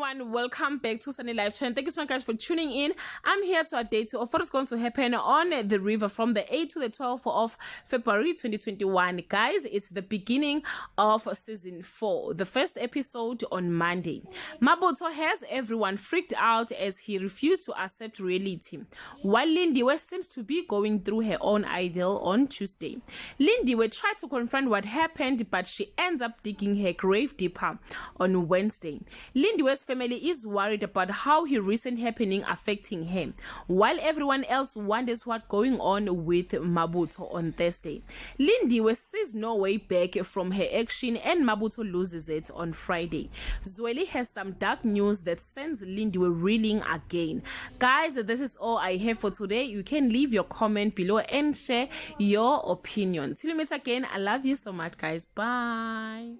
everyone, welcome back to Sunny Live Channel. Thank you so much guys for tuning in. I'm here to update you of what is going to happen on the river from the 8th to the 12th of February 2021. Guys, it's the beginning of season 4, the first episode on Monday. Mabotho has everyone freaked out as he refused to accept reality, while Lindiwe seems to be going through her own ideal on Tuesday. Lindiwe tried to confront what happened, but she ends up digging her grave deeper on Wednesday. Lindiwe's family is worried about how her recent happening affecting her, while everyone else wonders what's going on with Mabotho on Thursday. Lindiwe sees no way back from her action and Mabotho loses it on Friday. Zweli has some dark news that sends Lindiwe reeling again. Guys, this is all I have for today. You can leave your comment below and share your opinion. Till we meet again, I love you so much guys. Bye.